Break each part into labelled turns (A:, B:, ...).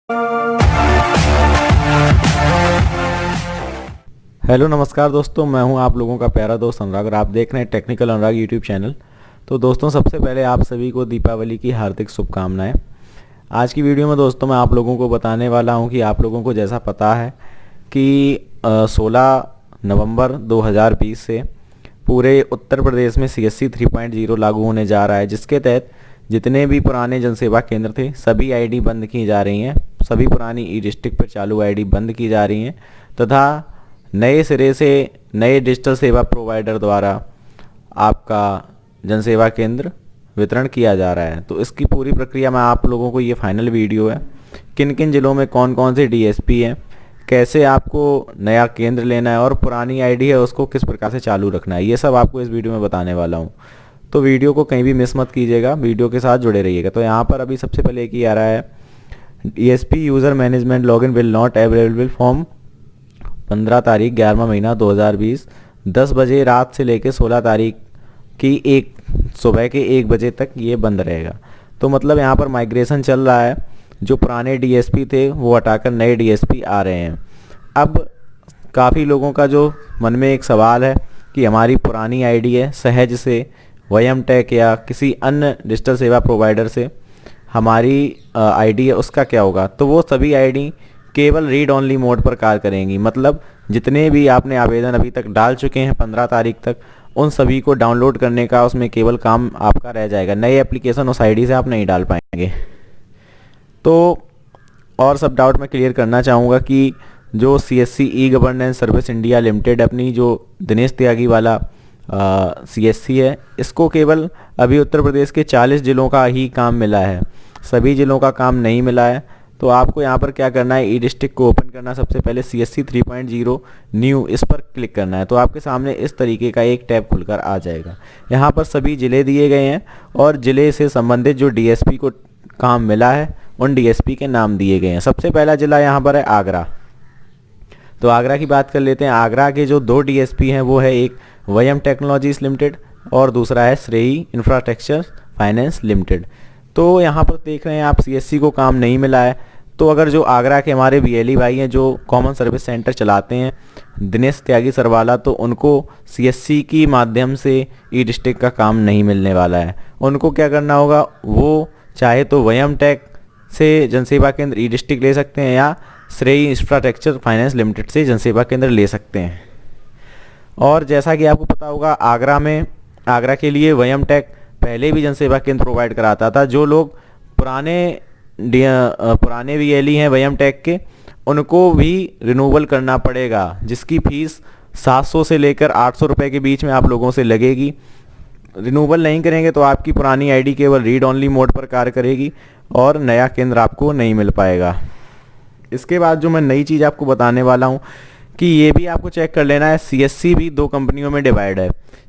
A: Hello नमस्कार दोस्तों, मैं हूं आप लोगों का प्यारा दोस्त अनुराग और आप देख रहे हैं टेक्निकल अनुराग यूट्यूब चैनल। तो दोस्तों, सबसे पहले आप सभी को दीपावली की हार्दिक शुभकामनाएं। आज की वीडियो में दोस्तों मैं आप लोगों को बताने वाला हूं कि आप लोगों को जैसा पता है कि 16 नवंबर 2020 से पूरे उत्तर प्रदेश में CSC 3.0 लागू होने जा रहा है, जिसके तहत जितने भी पुराने जनसेवा केंद्र थे सभी आईडी बंद की जा रही हैं। सभी पुरानी ई डिस्ट्रिक्ट पर चालू आईडी बंद की जा रही हैं तथा नए सिरे से नए डिजिटल सेवा प्रोवाइडर द्वारा आपका जनसेवा केंद्र वितरण किया जा रहा है। तो इसकी पूरी प्रक्रिया में आप लोगों को, ये फाइनल वीडियो है, किन किन ज़िलों में कौन कौन से DSP हैं, कैसे आपको नया केंद्र लेना है और पुरानी आईडी है उसको किस प्रकार से चालू रखना है, ये सब आपको इस वीडियो में बताने वाला हूँ। तो वीडियो को कहीं भी मिस मत कीजिएगा, वीडियो के साथ जुड़े रहिएगा। तो यहाँ पर अभी सबसे पहले एक ही आ रहा है, DSP user management login will not available from 15 तारीख 11वां महीना 2020 10 बजे रात से लेकर 16 तारीख की सुबह के 1 बजे तक ये बंद रहेगा। तो मतलब यहाँ पर माइग्रेशन चल रहा है, जो पुराने DSP थे वो हटाकर नए DSP आ रहे हैं। अब काफ़ी लोगों का जो मन में एक सवाल है कि हमारी पुरानी आईडी है, सहज से, वयमटेक या किसी अन्य डिजिटल सेवा प्रोवाइडर से हमारी आईडी है, उसका क्या होगा। तो वो सभी आईडी केवल रीड ओनली मोड पर कार्य करेंगी। मतलब जितने भी आपने आवेदन अभी तक डाल चुके हैं 15 तारीख तक, उन सभी को डाउनलोड करने का उसमें केवल काम आपका रह जाएगा। नए एप्लीकेशन उस आईडी से आप नहीं डाल पाएंगे। तो और सब डाउट मैं क्लियर करना चाहूँगा कि जो CSC e governance service India limited अपनी जो दिनेश त्यागी वाला CSC है, इसको केवल अभी उत्तर प्रदेश के 40 ज़िलों का ही काम मिला है, सभी ज़िलों का काम नहीं मिला है। तो आपको यहाँ पर क्या करना है, ई डिस्ट्रिक्ट को ओपन करना, सबसे पहले CSC 3.0 न्यू इस पर क्लिक करना है। तो आपके सामने इस तरीके का एक टैब खुलकर आ जाएगा। यहाँ पर सभी ज़िले दिए गए हैं और ज़िले से संबंधित जो DSP को काम मिला है उन DSP के नाम दिए गए हैं। सबसे पहला ज़िला यहाँ पर है आगरा। तो आगरा की बात कर लेते हैं। आगरा के जो 2 DSP हैं वो है, एक वयम टेक्नोलॉजीज लिमिटेड और दूसरा है श्रेयी इंफ्रास्ट्रक्चर फाइनेंस लिमिटेड। तो यहाँ पर देख रहे हैं आप CSC को काम नहीं मिला है। तो अगर जो आगरा के हमारे BLE भाई हैं जो कॉमन सर्विस सेंटर चलाते हैं, दिनेश त्यागी सरवाला, तो उनको CSC की माध्यम से ई डिस्ट्रिक्ट का काम नहीं मिलने वाला है। उनको क्या करना होगा, वो चाहे तो वयम टेक से जनसेवा केंद्र ई डिस्ट्रिक्ट ले सकते हैं या श्रेयी इंफ्रास्ट्रक्चर फाइनेंस लिमिटेड से जनसेवा केंद्र ले सकते हैं। और जैसा कि आपको पता होगा, आगरा के लिए वयम टेक पहले भी जनसेवा केंद्र प्रोवाइड कराता था। जो लोग पुराने BLE हैं वयम टेक के, उनको भी रिन्यूअल करना पड़ेगा, जिसकी फ़ीस 700 से लेकर 800 रुपये के बीच में आप लोगों से लगेगी। रिन्यूअल नहीं करेंगे तो आपकी पुरानी आईडी केवल रीड ओनली मोड पर कार्य करेगी और नया केंद्र आपको नहीं मिल पाएगा। इसके बाद जो मैं नई चीज़ आपको बताने वाला हूँ कि ये भी आपको चेक कर लेना है, CSC भी 2 कंपनियों में डिवाइड है।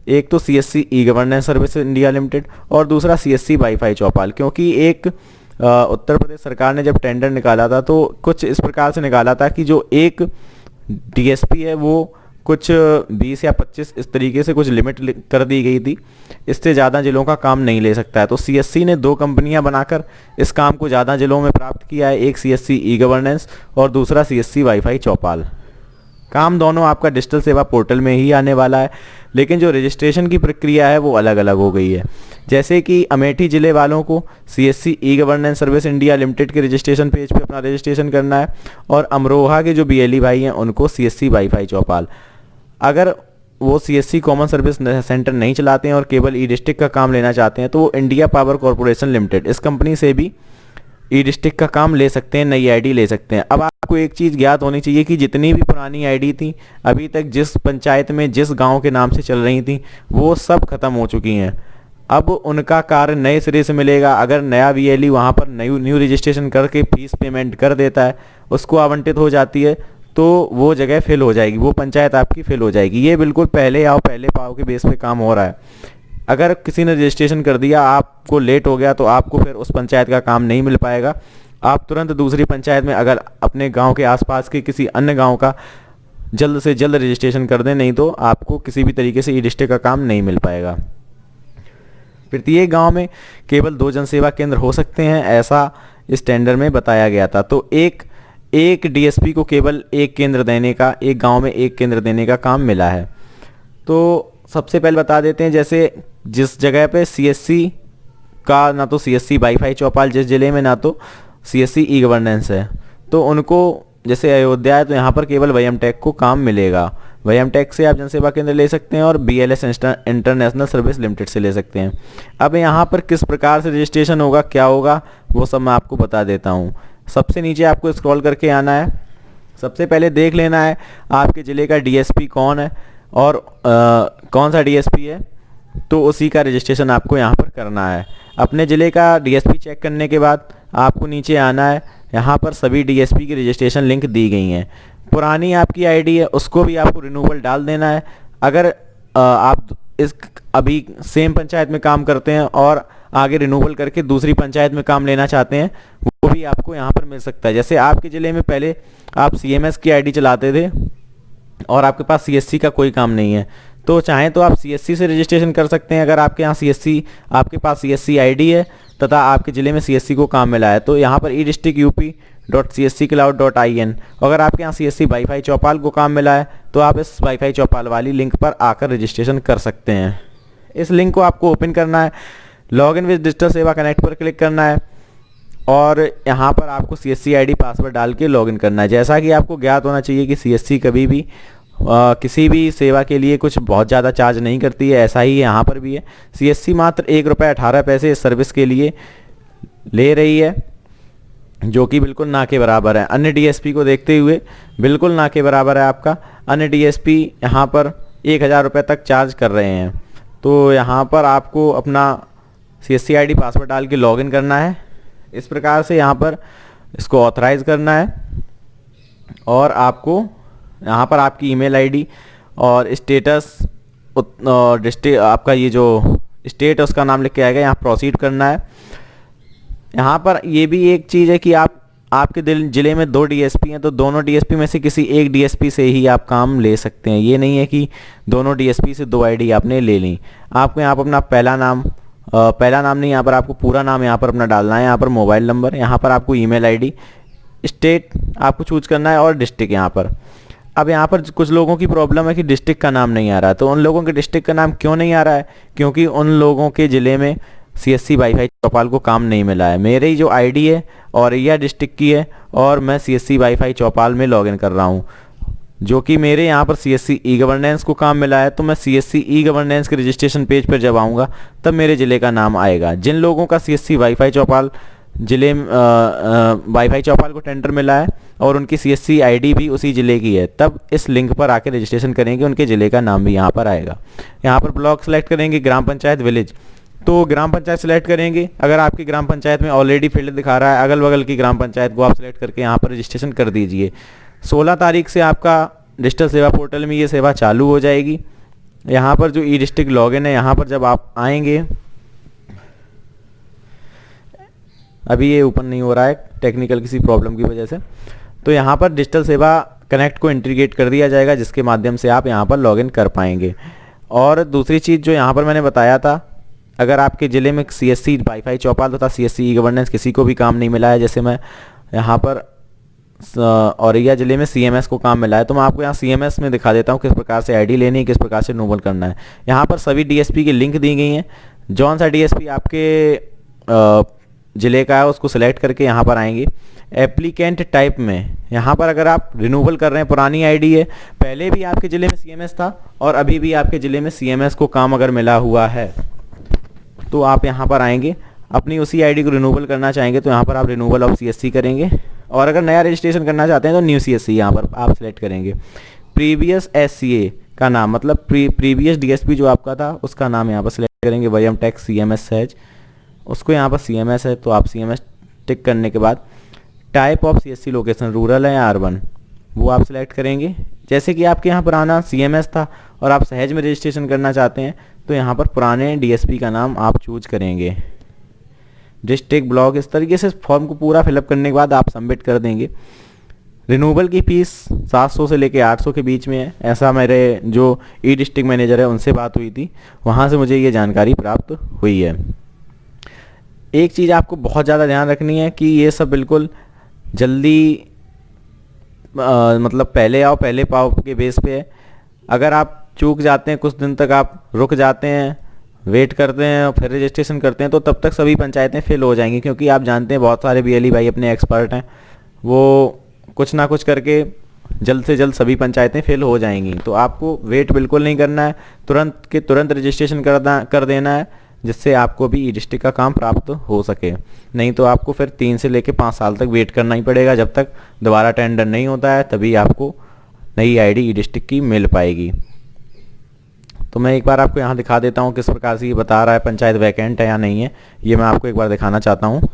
A: एक तो CSC e governance service India limited और दूसरा CSC वाईफाई चौपाल। क्योंकि एक उत्तर प्रदेश सरकार ने जब टेंडर निकाला था तो कुछ इस प्रकार से निकाला था कि जो एक DSP है वो कुछ 20 या 25 इस तरीके से कुछ लिमिट कर दी गई थी, इससे ज़्यादा ज़िलों का काम नहीं ले सकता है। तो CSC ने 2 कंपनियां बनाकर इस काम को ज़्यादा ज़िलों में प्राप्त किया है, एक CSC ई गवर्नेंस और दूसरा CSC वाईफाई चौपाल। काम दोनों आपका डिजिटल सेवा पोर्टल में ही आने वाला है, लेकिन जो रजिस्ट्रेशन की प्रक्रिया है वो अलग अलग हो गई है। जैसे कि अमेठी ज़िले वालों को CSC e governance service India limited के रजिस्ट्रेशन पेज पे अपना रजिस्ट्रेशन करना है और अमरोहा के जो BLE भाई हैं उनको CSC वाईफाई चौपाल। अगर वो CSC कॉमन सर्विस सेंटर नहीं चलाते हैं और केवल ई डिस्ट्रिक्ट का काम लेना चाहते हैं तो वो इंडिया पावर कॉरपोरेशन लिमिटेड, इस कंपनी से भी ई डिस्ट्रिक्ट का काम ले सकते हैं, नई आईडी ले सकते हैं। अब आपको एक चीज़ ज्ञात होनी चाहिए कि जितनी भी पुरानी आईडी थी अभी तक जिस पंचायत में जिस गांव के नाम से चल रही थी वो सब खत्म हो चुकी हैं। अब उनका कार्य नए सिरे से मिलेगा। अगर नया BLE वहाँ पर न्यू रजिस्ट्रेशन करके फीस पेमेंट कर देता है, उसको आवंटित हो जाती है, तो वो जगह फिल हो जाएगी, वो पंचायत आपकी फिल हो जाएगी। ये बिल्कुल पहले आओ पहले पाओ के बेस पे काम हो रहा है। अगर किसी ने रजिस्ट्रेशन कर दिया, आपको लेट हो गया, तो आपको फिर उस पंचायत का काम नहीं मिल पाएगा। आप तुरंत दूसरी पंचायत में अगर अपने गांव के आसपास के किसी अन्य गांव का जल्द से जल्द रजिस्ट्रेशन कर दें, नहीं तो आपको किसी भी तरीके से ई डिस्ट्रिक्ट का काम नहीं मिल पाएगा। प्रत्येक गांव में केवल 2 जनसेवा केंद्र हो सकते हैं, ऐसा इस टेंडर में बताया गया था। तो एक डीएसपी को केवल एक केंद्र देने का, एक गांव में एक केंद्र देने का काम मिला है। तो सबसे पहले बता देते हैं, जैसे जिस जगह पे सीएससी का ना तो सीएससी वाईफाई चौपाल, जिस ज़िले में ना तो सीएससी ई गवर्नेंस है, तो उनको जैसे अयोध्या है तो यहाँ पर केवल वाईएम टेक को काम मिलेगा। वाईएम टेक से आप जनसेवा केंद्र ले सकते हैं और बीएलएस इंटरनेशनल सर्विस लिमिटेड से ले सकते हैं। अब यहाँ पर किस प्रकार से रजिस्ट्रेशन होगा, क्या होगा, वो सब मैं आपको बता देता हूँ। सबसे नीचे आपको स्क्रॉल करके आना है। सबसे पहले देख लेना है आपके ज़िले का डीएसपी कौन है और कौन सा डीएसपी है, तो उसी का रजिस्ट्रेशन आपको यहाँ पर करना है। अपने ज़िले का डीएसपी चेक करने के बाद आपको नीचे आना है। यहाँ पर सभी डीएसपी की रजिस्ट्रेशन लिंक दी गई हैं। पुरानी आपकी आईडी है उसको भी आपको रिन्यूअल डाल देना है। अगर आप इस अभी सेम पंचायत में काम करते हैं और आगे रिन्यूअल करके दूसरी पंचायत में काम लेना चाहते हैं, वो भी आपको यहाँ पर मिल सकता है। जैसे आपके ज़िले में पहले आप सीएमएस की आईडी चलाते थे और आपके पास सीएससी का कोई काम नहीं है, तो चाहें तो आप सीएससी से रजिस्ट्रेशन कर सकते हैं। अगर आपके यहाँ आपके पास सीएससी आईडी है तथा आपके ज़िले में सीएससी को काम मिला है, तो यहाँ पर edistrict.up.csccloud.in, अगर आपके यहाँ सीएससी वाईफाई चौपाल को काम मिला है तो आप इस वाईफाई चौपाल वाली लिंक पर आकर रजिस्ट्रेशन कर सकते हैं। इस लिंक को आपको ओपन करना है, लॉग इन विद डिजिटल सेवा कनेक्ट पर क्लिक करना है और यहाँ पर आपको सीएससी आईडी पासवर्ड डाल के लॉगिन करना है। जैसा कि आपको ज्ञात होना चाहिए कि सीएससी कभी भी किसी भी सेवा के लिए कुछ बहुत ज़्यादा चार्ज नहीं करती है, ऐसा ही यहाँ पर भी है। सीएससी मात्र ₹1.18 इस सर्विस के लिए ले रही है, जो कि बिल्कुल ना के बराबर है। अन्य डीएसपी को देखते हुए बिल्कुल ना के बराबर है आपका। अन्य डीएसपी यहाँ पर ₹1000 तक चार्ज कर रहे हैं। तो यहाँ पर आपको अपना सीएससी आईडी पासवर्ड डाल के लॉगिन करना है। इस प्रकार से यहाँ पर इसको ऑथराइज करना है और आपको यहाँ पर आपकी ईमेल आईडी और स्टेटस और डिस्ट्रिक्ट, आपका ये जो स्टेट है उसका नाम लिख के आएगा, यहाँ प्रोसीड करना है। यहाँ पर ये भी एक चीज़ है कि आपके ज़िले में 2 डीएसपी हैं, तो दोनों डीएसपी में से किसी एक डीएसपी से ही आप काम ले सकते हैं। ये नहीं है कि दोनों डीएसपी से 2 आईडी आपने ले ली। आपको यहाँ पर अपना पहला नाम नहीं, यहाँ पर आपको पूरा नाम यहाँ पर अपना डालना है। यहाँ पर मोबाइल नंबर, यहाँ पर आपको ईमेल आईडी, स्टेट आपको चूज करना है और डिस्ट्रिक्ट यहाँ पर। अब यहाँ पर कुछ लोगों की प्रॉब्लम है कि डिस्ट्रिक्ट का नाम नहीं आ रहा है, तो उन लोगों के डिस्ट्रिक्ट का नाम क्यों नहीं आ रहा है, क्योंकि उन लोगों के ज़िले में सीएससी वाईफाई चौपाल को काम नहीं मिला है। मेरी जो आईडी है औरैया डिस्ट्रिक्ट की है और मैं सीएससी वाईफाई चौपाल में लॉगिन कर रहा हूँ, जो कि मेरे यहाँ पर सीएससी ई गवर्नेंस को काम मिला है। तो मैं सीएससी ई गवर्नेंस के रजिस्ट्रेशन पेज पर जब आऊँगा तब मेरे ज़िले का नाम आएगा। जिन लोगों का सीएससी वाईफाई चौपाल ज़िले वाईफाई चौपाल को टेंडर मिला है और उनकी सीएससी आईडी भी उसी ज़िले की है, तब इस लिंक पर आके रजिस्ट्रेशन करेंगे, उनके ज़िले का नाम भी यहाँ पर आएगा। यहाँ पर ब्लॉक सेलेक्ट करेंगे, ग्राम पंचायत, विलेज, तो ग्राम पंचायत सेलेक्ट करेंगे। अगर आपकी ग्राम पंचायत में ऑलरेडी फील्ड दिखा रहा है, अगल बगल की ग्राम पंचायत को आप सेलेक्ट करके यहाँ पर रजिस्ट्रेशन कर दीजिए। 16 तारीख से आपका डिजिटल सेवा पोर्टल में ये सेवा चालू हो जाएगी। यहाँ पर जो ई डिस्ट्रिक्ट लॉगिन है, यहाँ पर जब आप आएंगे, अभी ये ओपन नहीं हो रहा है टेक्निकल किसी प्रॉब्लम की वजह से, तो यहाँ पर डिजिटल सेवा कनेक्ट को इंटीग्रेट कर दिया जाएगा, जिसके माध्यम से आप यहाँ पर लॉगिन कर पाएंगे। और दूसरी चीज़ जो यहाँ पर मैंने बताया था, अगर आपके ज़िले में सीएससी वाईफाई चौपाल तथा सीएससी ई गवर्नेंस किसी को भी काम नहीं मिला है, जैसे मैं यहाँ पर औरैया ज़िले में सीएमएस को काम मिला है, तो मैं आपको यहाँ सीएमएस में दिखा देता हूँ किस प्रकार से आईडी लेनी है, किस प्रकार से रिन्यूअल करना है। यहाँ पर सभी डीएसपी की लिंक दी गई हैं। जौन सा डीएसपी आपके ज़िले का है उसको सिलेक्ट करके यहाँ पर आएंगे। एप्लीकेंट टाइप में यहाँ पर अगर आप रिन्यूअल कर रहे हैं, पुरानी आईडी है, पहले भी आपके ज़िले में सीएमएस था और अभी भी आपके ज़िले में सीएमएस को काम अगर मिला हुआ है, तो आप यहाँ पर आएंगे, अपनी उसी आईडी को रिन्यूअल करना चाहेंगे तो यहाँ पर आप रिन्यूअल ऑफ सीएससी करेंगे, और अगर नया रजिस्ट्रेशन करना चाहते हैं तो न्यू सीएससी यहाँ पर आप सिलेक्ट करेंगे। प्रीवियस एससीए का नाम, मतलब प्रीवियस डीएसपी जो आपका था उसका नाम यहाँ पर सिलेक्ट करेंगे। वाईएम टेक सीएमएस सहज, उसको यहाँ पर सीएमएस है तो आप सीएमएस टिक करने के बाद type of CSC location rural है या अर्बन, वो आप सिलेक्ट करेंगे। जैसे कि आपके यहाँ पुराना सीएमएस था और आप सहज में रजिस्ट्रेशन करना चाहते हैं तो यहाँ पर पुराने डीएसपी का नाम आप चूज करेंगे। डिस्ट्रिक्ट, ब्लॉक, इस तरीके से फॉर्म को पूरा फिलअप करने के बाद आप सबमिट कर देंगे। रिन्यूअल की फ़ीस 700 से लेके 800 के बीच में है, ऐसा मेरे जो ई डिस्ट्रिक्ट मैनेजर है उनसे बात हुई थी, वहाँ से मुझे ये जानकारी प्राप्त हुई है। एक चीज़ आपको बहुत ज़्यादा ध्यान रखनी है कि ये सब बिल्कुल जल्दी मतलब पहले आओ पहले पाओ के बेस पे है। अगर आप चूक जाते हैं, कुछ दिन तक आप रुक जाते हैं, वेट करते हैं और फिर रजिस्ट्रेशन करते हैं, तो तब तक सभी पंचायतें फेल हो जाएंगी। क्योंकि आप जानते हैं बहुत सारे BLE भाई अपने एक्सपर्ट हैं, वो कुछ ना कुछ करके जल्द से जल्द सभी पंचायतें फेल हो जाएंगी। तो आपको वेट बिल्कुल नहीं करना है, तुरंत के तुरंत रजिस्ट्रेशन कर देना है, जिससे आपको भी ई-डिस्ट्रिक्ट का काम प्राप्त हो सके। नहीं तो आपको फिर 3 से लेकर 5 साल तक वेट करना ही पड़ेगा, जब तक दोबारा टेंडर नहीं होता है, तभी आपको नई ID ई-डिस्ट्रिक्ट की मिल पाएगी। तो मैं एक बार आपको यहाँ दिखा देता हूँ किस प्रकार से ये बता रहा है पंचायत वैकेंट है या नहीं है। ये मैं आपको एक बार दिखाना चाहता हूँ।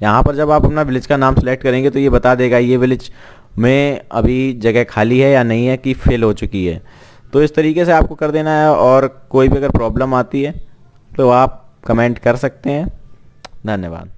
A: यहाँ पर जब आप अपना विलेज का नाम सेलेक्ट करेंगे तो ये बता देगा ये विलेज में अभी जगह खाली है या नहीं है, कि फेल हो चुकी है। तो इस तरीके से आपको कर देना है। और कोई भी अगर प्रॉब्लम आती है तो आप कमेंट कर सकते हैं। धन्यवाद।